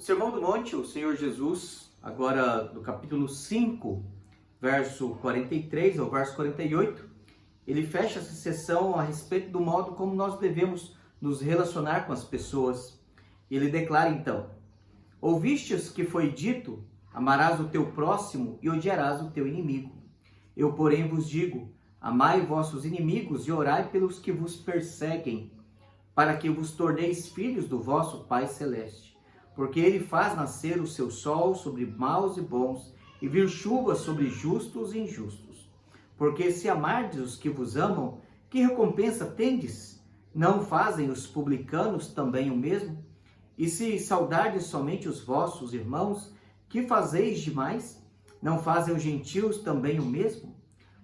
Sermão do Monte, o Senhor Jesus, agora do capítulo 5, verso 43 ao verso 48, ele fecha essa sessão a respeito do modo como nós devemos nos relacionar com as pessoas. Ele declara então: ouvistes que foi dito, amarás o teu próximo e odiarás o teu inimigo. Eu, porém, vos digo, amai vossos inimigos e orai pelos que vos perseguem, para que vos torneis filhos do vosso Pai Celeste. Porque ele faz nascer o seu sol sobre maus e bons, e vir chuva sobre justos e injustos. Porque se amardes os que vos amam, que recompensa tendes? Não fazem os publicanos também o mesmo? E se saudardes somente os vossos irmãos, que fazeis demais? Não fazem os gentios também o mesmo?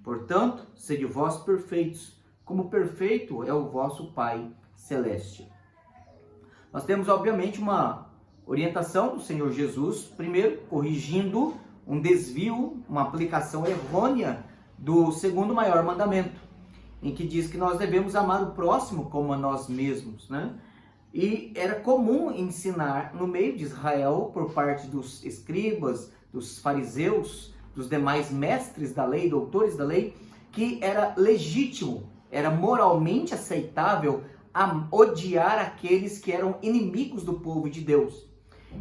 Portanto, sede vós perfeitos, como perfeito é o vosso Pai Celeste. Nós temos, obviamente, uma orientação do Senhor Jesus, primeiro, corrigindo um desvio, uma aplicação errônea do segundo maior mandamento, em que diz que nós devemos amar o próximo como a nós mesmos, né? E era comum ensinar no meio de Israel, por parte dos escribas, dos fariseus, dos demais mestres da lei, doutores da lei, que era legítimo, era moralmente aceitável odiar aqueles que eram inimigos do povo de Deus.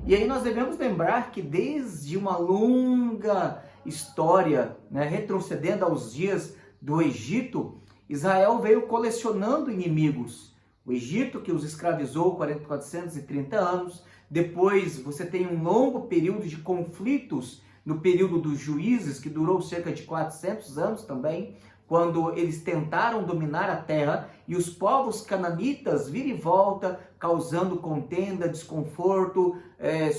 E aí nós devemos lembrar que desde uma longa história, retrocedendo aos dias do Egito, Israel veio colecionando inimigos. O Egito, que os escravizou 430 anos, depois você tem um longo período de conflitos no período dos juízes, que durou cerca de 400 anos também, quando eles tentaram dominar a terra, e os povos cananitas viram e volta, causando contenda, desconforto,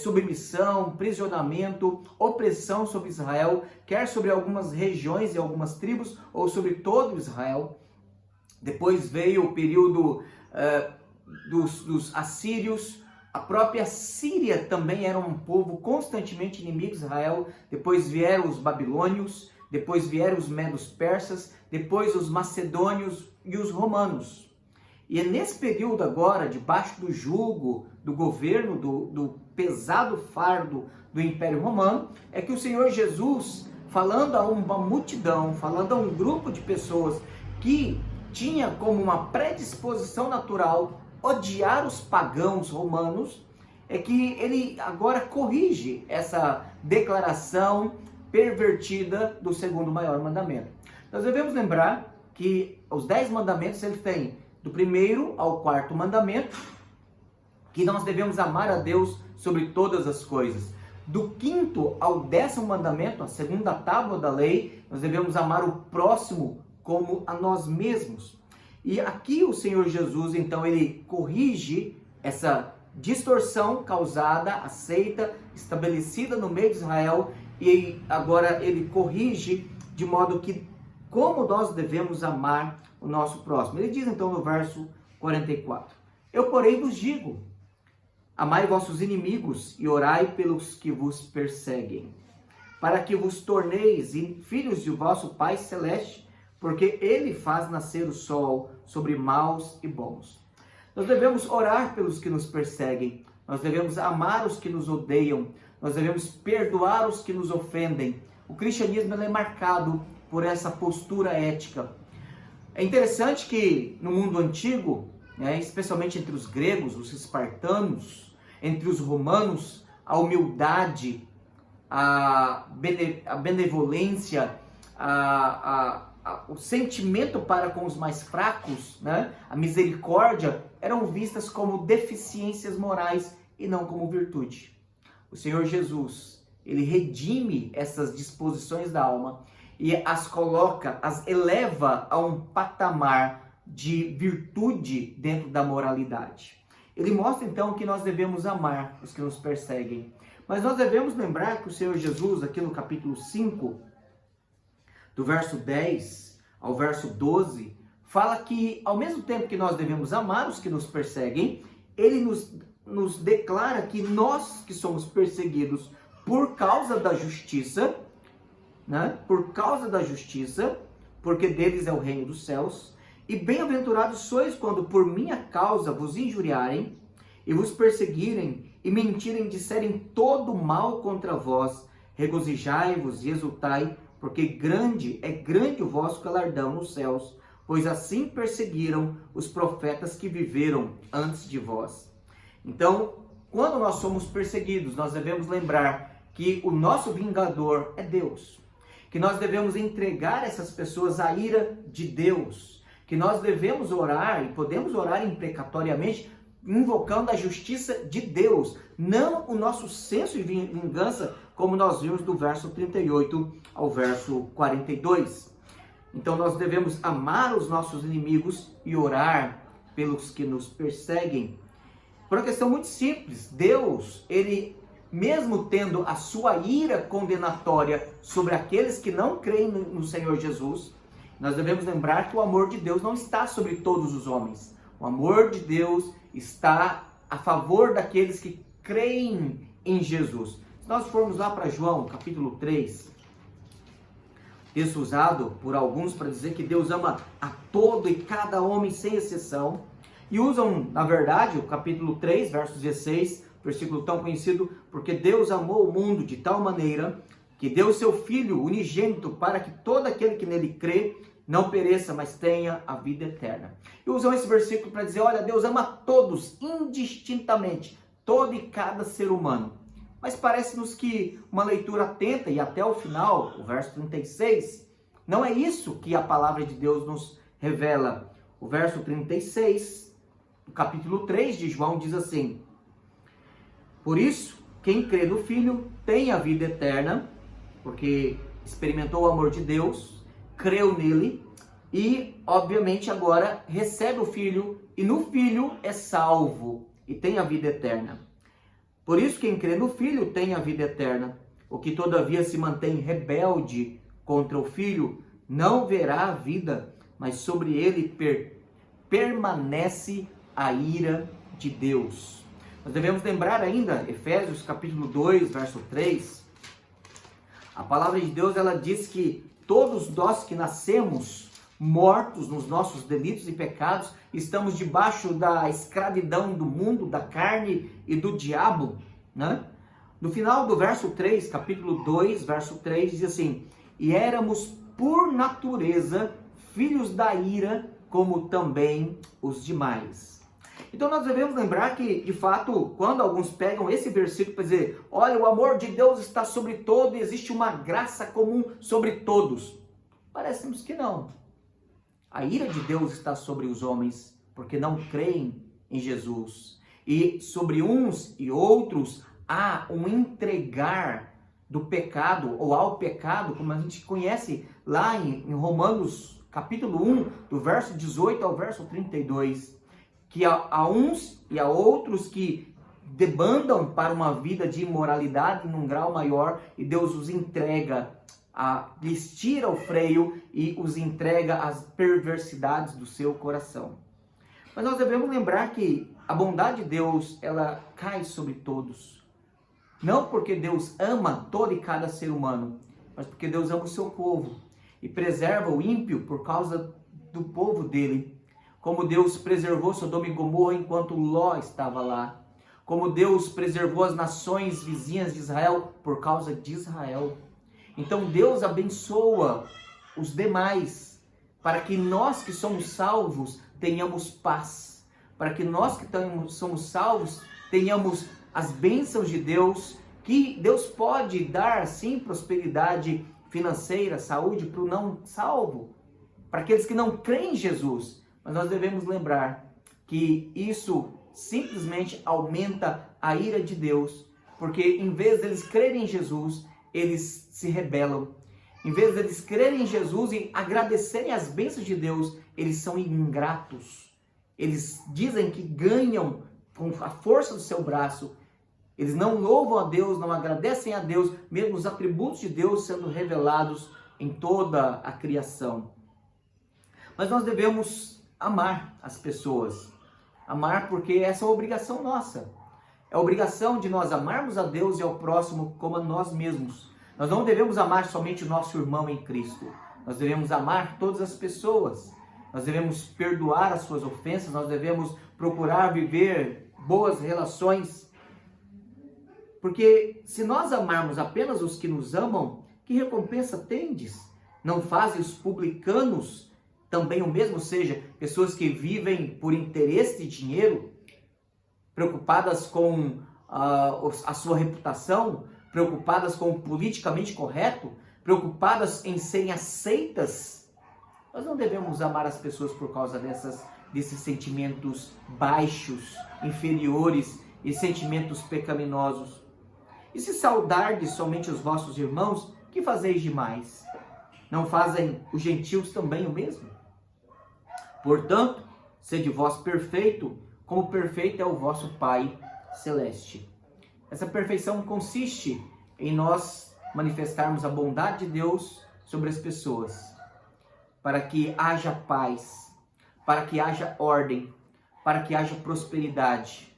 submissão, prisionamento, opressão sobre Israel, quer sobre algumas regiões e algumas tribos, ou sobre todo Israel. Depois veio o período dos assírios. A própria Síria também era um povo constantemente inimigo de Israel. Depois vieram os babilônios, depois vieram os medos persas, depois os macedônios e os romanos. E é nesse período agora, debaixo do jugo, do governo, do pesado fardo do Império Romano, é que o Senhor Jesus, falando a uma multidão, falando a um grupo de pessoas que tinha como uma predisposição natural odiar os pagãos romanos, é que ele agora corrige essa declaração pervertida do segundo maior mandamento. Nós devemos lembrar que os 10 mandamentos ele tem do primeiro ao quarto mandamento, que nós devemos amar a Deus sobre todas as coisas. Do quinto ao 10º mandamento, a segunda tábua da lei, nós devemos amar o próximo como a nós mesmos. E aqui o Senhor Jesus, então, ele corrige essa distorção causada, aceita, estabelecida no meio de Israel, e agora ele corrige de modo que como nós devemos amar o nosso próximo. Ele diz então no verso 44: eu, porém, vos digo, amai vossos inimigos e orai pelos que vos perseguem, para que vos torneis filhos de vosso Pai Celeste, porque ele faz nascer o sol sobre maus e bons. Nós devemos orar pelos que nos perseguem, nós devemos amar os que nos odeiam, nós devemos perdoar os que nos ofendem. O cristianismo é marcado por essa postura ética. É interessante que no mundo antigo, especialmente entre os gregos, os espartanos, entre os romanos, a humildade, a benevolência, o sentimento para com os mais fracos, a misericórdia, eram vistas como deficiências morais e não como virtude. O Senhor Jesus, ele redime essas disposições da alma e as coloca, as eleva a um patamar de virtude dentro da moralidade. Ele mostra então que nós devemos amar os que nos perseguem. Mas nós devemos lembrar que o Senhor Jesus, aqui no capítulo 5, do verso 10 ao verso 12, fala que ao mesmo tempo que nós devemos amar os que nos perseguem, ele nos declara que nós que somos perseguidos por causa da justiça, por causa da justiça, porque deles é o reino dos céus, e bem-aventurados sois quando por minha causa vos injuriarem e vos perseguirem, e mentirem, disserem todo mal contra vós, regozijai-vos e exultai, porque é grande o vosso galardão nos céus, pois assim perseguiram os profetas que viveram antes de vós. Então, quando nós somos perseguidos, nós devemos lembrar que o nosso vingador é Deus, que nós devemos entregar essas pessoas à ira de Deus, que nós devemos orar, e podemos orar imprecatoriamente, invocando a justiça de Deus, não o nosso senso de vingança, como nós vimos do verso 38 ao verso 42. Então nós devemos amar os nossos inimigos e orar pelos que nos perseguem. Por uma questão muito simples, Deus, ele mesmo tendo a sua ira condenatória sobre aqueles que não creem no Senhor Jesus, nós devemos lembrar que o amor de Deus não está sobre todos os homens. O amor de Deus está a favor daqueles que creem em Jesus. Se nós formos lá para João, capítulo 3, texto usado por alguns para dizer que Deus ama a todo e cada homem sem exceção, e usam, na verdade, o capítulo 3, verso 16, versículo tão conhecido, porque Deus amou o mundo de tal maneira que deu o seu Filho unigênito para que todo aquele que nele crê não pereça, mas tenha a vida eterna. E usam esse versículo para dizer, olha, Deus ama todos, indistintamente, todo e cada ser humano. Mas parece-nos que uma leitura atenta, e até o final, o verso 36, não é isso que a palavra de Deus nos revela. O verso 36, do capítulo 3 de João, diz assim, por isso, quem crê no Filho tem a vida eterna, porque experimentou o amor de Deus, creu nele e, obviamente, agora recebe o Filho e no Filho é salvo e tem a vida eterna. Por isso, quem crê no Filho tem a vida eterna. O que todavia se mantém rebelde contra o Filho não verá a vida, mas sobre ele permanece a ira de Deus. Nós devemos lembrar ainda, Efésios capítulo 2, verso 3, a palavra de Deus, ela diz que todos nós que nascemos mortos nos nossos delitos e pecados, estamos debaixo da escravidão do mundo, da carne e do diabo, né? No final do verso 3, capítulo 2, verso 3, diz assim, e éramos por natureza filhos da ira, como também os demais. Então nós devemos lembrar que, de fato, quando alguns pegam esse versículo para dizer, olha, o amor de Deus está sobre todo e existe uma graça comum sobre todos. Parece-nos que não. A ira de Deus está sobre os homens, porque não creem em Jesus. E sobre uns e outros há um entregar do pecado, ou ao pecado, como a gente conhece lá em Romanos capítulo 1, do verso 18 ao verso 32, que há uns e há outros que debandam para uma vida de imoralidade num grau maior e Deus os entrega, lhes tira o freio e os entrega às perversidades do seu coração. Mas nós devemos lembrar que a bondade de Deus, ela cai sobre todos. Não porque Deus ama todo e cada ser humano, mas porque Deus ama o seu povo e preserva o ímpio por causa do povo dele. Como Deus preservou Sodoma e Gomorra enquanto Ló estava lá. Como Deus preservou as nações vizinhas de Israel por causa de Israel. Então Deus abençoa os demais para que nós que somos salvos tenhamos paz. Para que nós que somos salvos tenhamos as bênçãos de Deus, que Deus pode dar sim prosperidade financeira, saúde para o não salvo, para aqueles que não creem em Jesus. Mas nós devemos lembrar que isso simplesmente aumenta a ira de Deus, porque em vez deles crerem em Jesus, eles se rebelam. Em vez deles crerem em Jesus e agradecerem as bênçãos de Deus, eles são ingratos. Eles dizem que ganham com a força do seu braço. Eles não louvam a Deus, não agradecem a Deus, mesmo os atributos de Deus sendo revelados em toda a criação. Mas nós devemos amar as pessoas. Amar porque essa é uma obrigação nossa. É a obrigação de nós amarmos a Deus e ao próximo como a nós mesmos. Nós não devemos amar somente o nosso irmão em Cristo. Nós devemos amar todas as pessoas. Nós devemos perdoar as suas ofensas. Nós devemos procurar viver boas relações. Porque se nós amarmos apenas os que nos amam, que recompensa tendes? Não fazem os publicanos também o mesmo? Ou seja, pessoas que vivem por interesse de dinheiro, preocupadas com a sua reputação, preocupadas com o politicamente correto, preocupadas em serem aceitas. Nós não devemos amar as pessoas por causa desses sentimentos baixos, inferiores e sentimentos pecaminosos. E se saudardes somente os vossos irmãos, que fazeis demais? Não fazem os gentios também o mesmo? Portanto, sede vós perfeito, como perfeito é o vosso Pai Celeste. Essa perfeição consiste em nós manifestarmos a bondade de Deus sobre as pessoas, para que haja paz, para que haja ordem, para que haja prosperidade.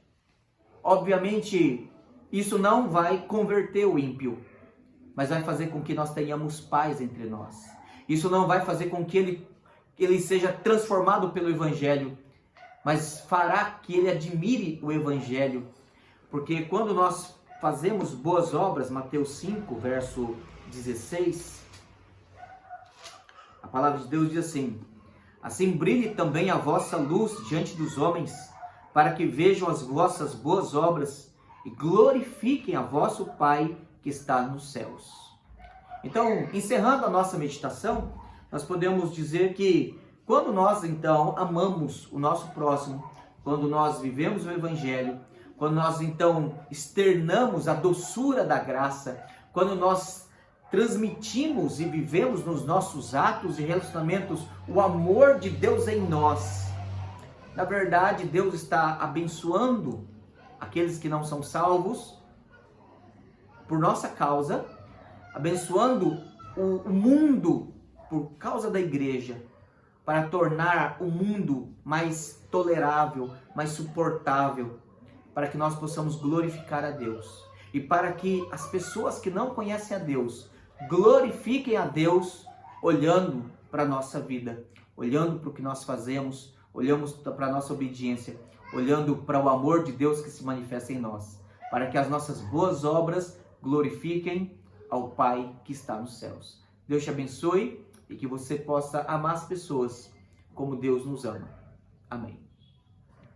Obviamente, isso não vai converter o ímpio, mas vai fazer com que nós tenhamos paz entre nós. Isso não vai fazer com que ele seja transformado pelo Evangelho, mas fará que ele admire o Evangelho. Porque quando nós fazemos boas obras, Mateus 5, verso 16, a palavra de Deus diz assim: assim brilhe também a vossa luz diante dos homens, para que vejam as vossas boas obras e glorifiquem a vosso Pai que está nos céus. Então, encerrando a nossa meditação, nós podemos dizer que quando nós então amamos o nosso próximo, quando nós vivemos o Evangelho, quando nós então externamos a doçura da graça, quando nós transmitimos e vivemos nos nossos atos e relacionamentos o amor de Deus em nós, na verdade Deus está abençoando aqueles que não são salvos por nossa causa, abençoando o mundo por causa da igreja, para tornar o mundo mais tolerável, mais suportável, para que nós possamos glorificar a Deus. E para que as pessoas que não conhecem a Deus glorifiquem a Deus olhando para a nossa vida, olhando para o que nós fazemos, olhando para a nossa obediência, olhando para o amor de Deus que se manifesta em nós, para que as nossas boas obras glorifiquem ao Pai que está nos céus. Deus te abençoe e que você possa amar as pessoas como Deus nos ama. Amém.